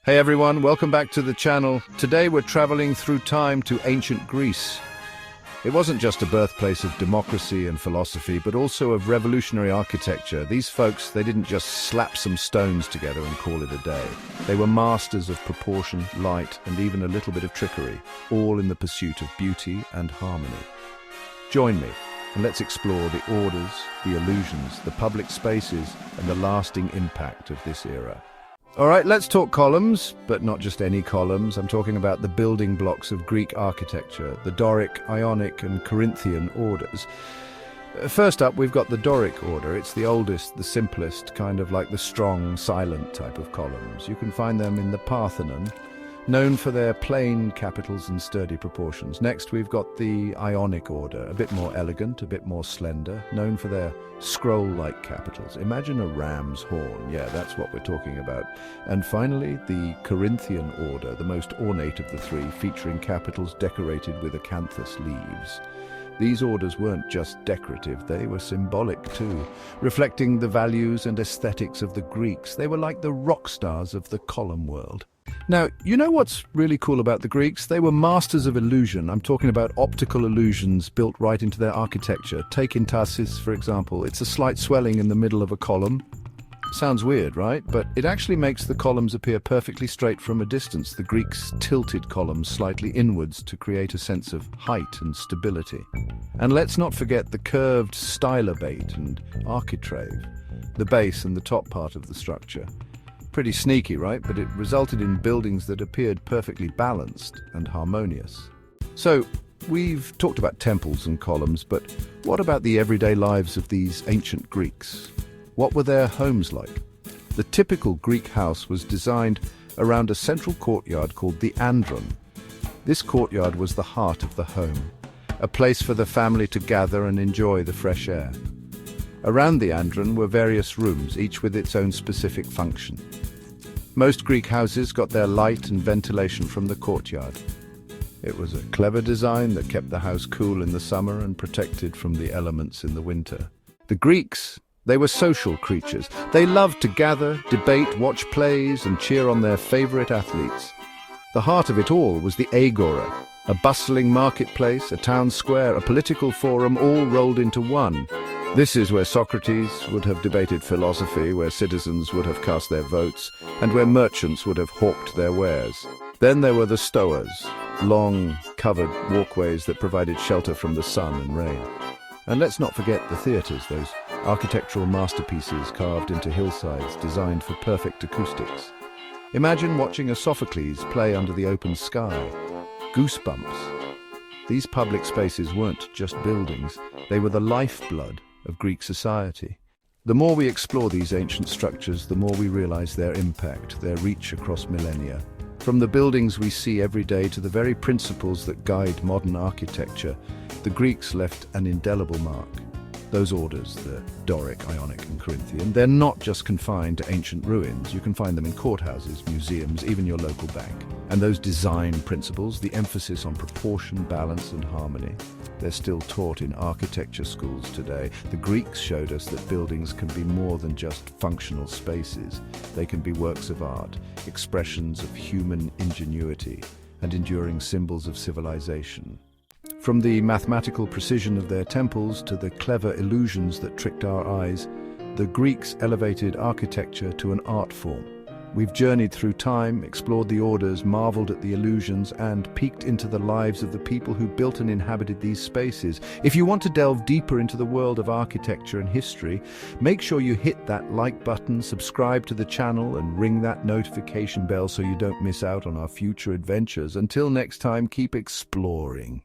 Hey everyone, welcome back to the channel. Today we're traveling through time to ancient Greece. It wasn't just a birthplace of democracy and philosophy, but also of revolutionary architecture. These folks, they didn't just slap some stones together and call it a day. They were masters of proportion, light, and even a little bit of trickery, all in the pursuit of beauty and harmony. Join me, and let's explore the orders, the illusions, the public spaces, and the lasting impact of this era. All right, let's talk columns, but not just any columns. I'm talking about the building blocks of Greek architecture, the Doric, Ionic, and Corinthian orders. First up, we've got the Doric Order. It's the oldest, the simplest, kind of like the strong, silent type of columns. You can find them in the Parthenon, known for their plain capitals and sturdy proportions. Next, we've got the Ionic Order, a bit more elegant, a bit more slender, known for their scroll-like capitals. Imagine a ram's horn. Yeah, that's what we're talking about. And finally, the Corinthian Order, the most ornate of the three, featuring capitals decorated with acanthus leaves. These orders weren't just decorative, they were symbolic too, reflecting the values and aesthetics of the Greeks. They were like the rock stars of the column world. Now, you know what's really cool about the Greeks? They were masters of illusion. I'm talking about optical illusions built right into their architecture. Take entasis, for example. It's a slight swelling in the middle of a column. Sounds weird, right? But it actually makes the columns appear perfectly straight from a distance. The Greeks tilted columns slightly inwards to create a sense of height and stability. And let's not forget the curved stylobate and architrave, the base and the top part of the structure. Pretty sneaky, right? But it resulted in buildings that appeared perfectly balanced and harmonious. So, we've talked about temples and columns, but what about the everyday lives of these ancient Greeks? What were their homes like? The typical Greek house was designed around a central courtyard called the andron. This courtyard was the heart of the home, a place for the family to gather and enjoy the fresh air. Around the andron were various rooms, each with its own specific function. Most Greek houses got their light and ventilation from the courtyard. It was a clever design that kept the house cool in the summer and protected from the elements in the winter. The Greeks, they were social creatures. They loved to gather, debate, watch plays, and cheer on their favorite athletes. The heart of it all was the agora, a bustling marketplace, a town square, a political forum, all rolled into one. This is where Socrates would have debated philosophy, where citizens would have cast their votes, and where merchants would have hawked their wares. Then there were the stoas, long, covered walkways that provided shelter from the sun and rain. And let's not forget the theatres, those architectural masterpieces carved into hillsides designed for perfect acoustics. Imagine watching a Sophocles play under the open sky. Goosebumps. These public spaces weren't just buildings, they were the lifeblood of Greek society. The more we explore these ancient structures, the more we realize their impact, their reach across millennia. From the buildings we see every day to the very principles that guide modern architecture, the Greeks left an indelible mark. Those orders, the Doric, Ionic, and Corinthian, they're not just confined to ancient ruins. You can find them in courthouses, museums, even your local bank. And those design principles, the emphasis on proportion, balance, and harmony, they're still taught in architecture schools today. The Greeks showed us that buildings can be more than just functional spaces. They can be works of art, expressions of human ingenuity, and enduring symbols of civilization. From the mathematical precision of their temples to the clever illusions that tricked our eyes, the Greeks elevated architecture to an art form. We've journeyed through time, explored the orders, marveled at the illusions, and peeked into the lives of the people who built and inhabited these spaces. If you want to delve deeper into the world of architecture and history, make sure you hit that like button, subscribe to the channel, and ring that notification bell so you don't miss out on our future adventures. Until next time, keep exploring.